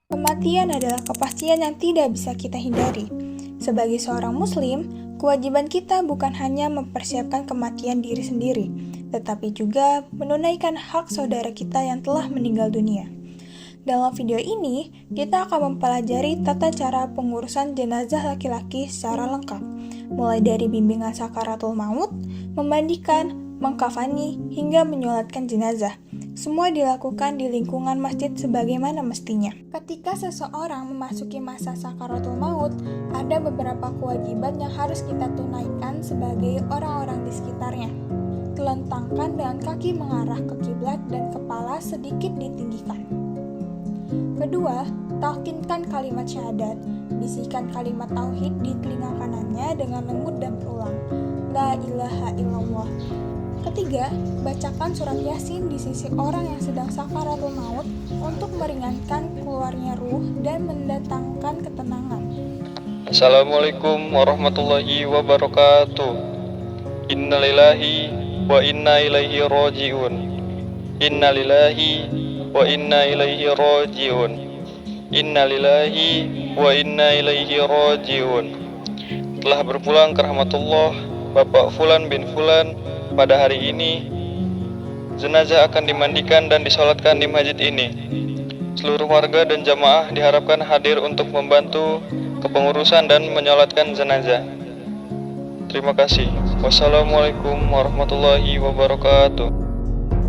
Kematian adalah kepastian yang tidak bisa kita hindari. Sebagai seorang muslim, kewajiban kita bukan hanya mempersiapkan kematian diri sendiri, tetapi juga menunaikan hak saudara kita yang telah meninggal dunia. Dalam video ini, kita akan mempelajari tata cara pengurusan jenazah laki-laki secara lengkap, mulai dari bimbingan sakaratul maut, memandikan, mengkafani, hingga menyolatkan jenazah. Semua dilakukan di lingkungan masjid sebagaimana mestinya. Ketika seseorang memasuki masa sakaratul maut, ada beberapa kewajiban yang harus kita tunaikan sebagai orang-orang di sekitarnya. Telentangkan dengan kaki mengarah ke kiblat dan kepala sedikit ditinggikan. Kedua, talqinkan kalimat syahadat. Bisikan kalimat tauhid di telinga kanannya dengan lembut dan berulang, La ilaha illallah. Ketiga, bacakan surat Yasin di sisi orang yang sedang sakaratul maut untuk meringankan keluarnya ruh dan mendatangkan ketenangan. Assalamualaikum warahmatullahi wabarakatuh. Innalillahi wa inna ilaihi raji'un. Innalillahi wa inna ilaihi raji'un. Innalillahi wa inna ilaihi raji'un. Telah berpulang ke rahmatullah Bapak Fulan bin Fulan. Pada hari ini, jenazah akan dimandikan dan disolatkan di masjid ini. Seluruh warga dan jamaah diharapkan hadir untuk membantu kepengurusan dan menyolatkan jenazah. Terima kasih. Wassalamualaikum warahmatullahi wabarakatuh.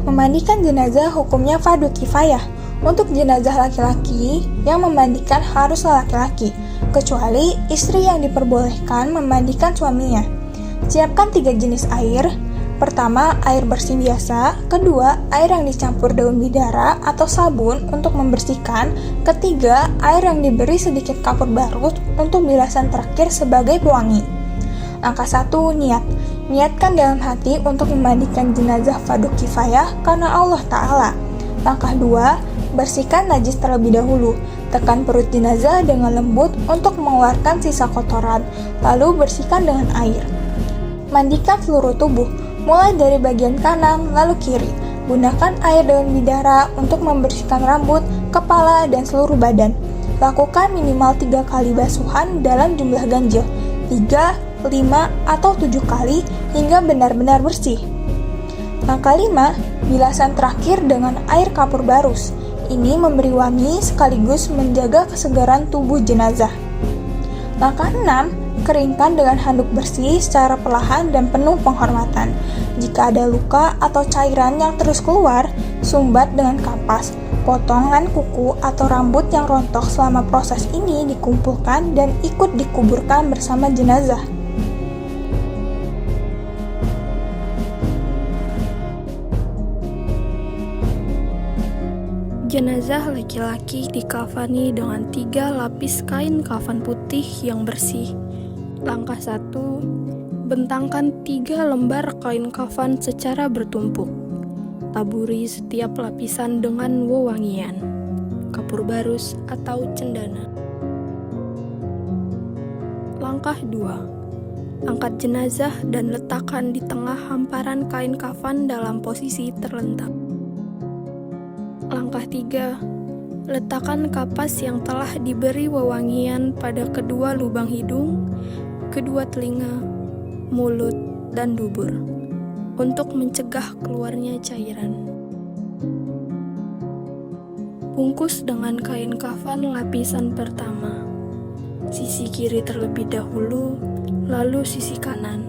Memandikan jenazah hukumnya fardu kifayah. Untuk jenazah laki-laki, yang memandikan haruslah laki-laki, kecuali istri yang diperbolehkan memandikan suaminya. Siapkan 3 jenis air. Pertama, air bersih biasa. Kedua, air yang dicampur daun bidara atau sabun untuk membersihkan. Ketiga, air yang diberi sedikit kapur barut untuk bilasan terakhir sebagai pewangi. Langkah 1, niat. Niatkan dalam hati untuk memandikan jenazah fardu kifayah karena Allah Ta'ala. Langkah 2, bersihkan najis terlebih dahulu. Tekan perut jenazah dengan lembut untuk mengeluarkan sisa kotoran, lalu bersihkan dengan air. Mandikan seluruh tubuh, mulai dari bagian kanan lalu kiri. Gunakan air daun bidara untuk membersihkan rambut, kepala, dan seluruh badan. Lakukan minimal 3 kali basuhan dalam jumlah ganjil, 3, 5, atau 7 kali hingga benar-benar bersih. Langkah 5, bilasan terakhir dengan air kapur barus. Ini memberi wangi sekaligus menjaga kesegaran tubuh jenazah. Langkah 6, keringkan dengan handuk bersih secara perlahan dan penuh penghormatan. Jika ada luka atau cairan yang terus keluar, sumbat dengan kapas. Potongan kuku atau rambut yang rontok selama proses ini dikumpulkan dan ikut dikuburkan bersama jenazah. Jenazah laki-laki dikafani dengan 3 lapis kain kafan putih yang bersih. Langkah 1, bentangkan 3 lembar kain kafan secara bertumpuk. Taburi setiap lapisan dengan wewangian, kapur barus atau cendana. Langkah 2, angkat jenazah dan letakkan di tengah hamparan kain kafan dalam posisi terlentang. Langkah 3, letakkan kapas yang telah diberi wewangian pada kedua lubang hidung, kedua telinga, mulut, dan dubur untuk mencegah keluarnya cairan. Bungkus dengan kain kafan lapisan pertama, sisi kiri terlebih dahulu, lalu sisi kanan.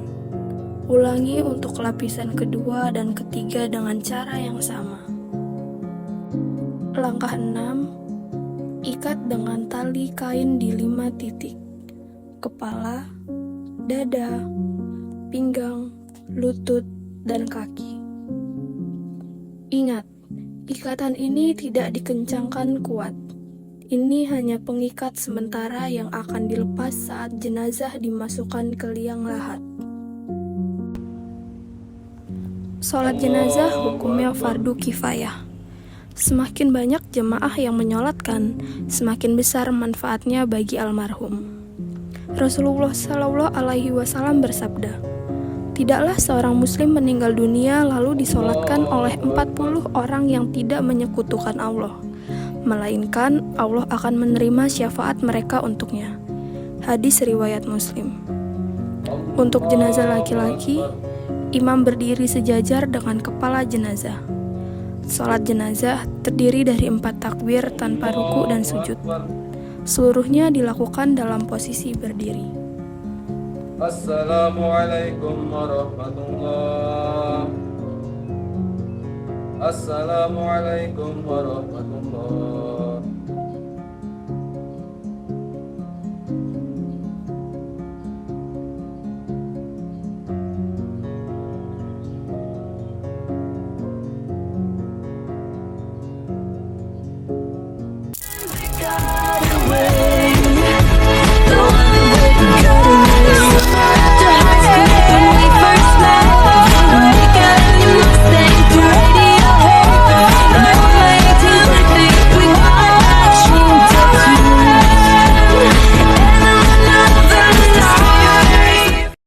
Ulangi untuk lapisan kedua dan ketiga dengan cara yang sama. Langkah 6, ikat dengan tali kain di 5 titik. Kepala, dada, pinggang, lutut, dan kaki. Ingat, ikatan ini tidak dikencangkan kuat. Ini hanya pengikat sementara yang akan dilepas saat jenazah dimasukkan ke liang lahat. Sholat jenazah hukumnya fardu kifayah. Semakin banyak jemaah yang menyolatkan, semakin besar manfaatnya bagi almarhum. Rasulullah SAW bersabda, tidaklah seorang muslim meninggal dunia lalu disolatkan oleh 40 orang yang tidak menyekutukan Allah, melainkan Allah akan menerima syafaat mereka untuknya. Hadis riwayat Muslim. Untuk jenazah laki-laki, imam berdiri sejajar dengan kepala jenazah. Salat jenazah terdiri dari 4 takbir tanpa ruku dan sujud. Seluruhnya dilakukan dalam posisi berdiri. Assalamualaikum warahmatullah. Assalamualaikum warahmatullah.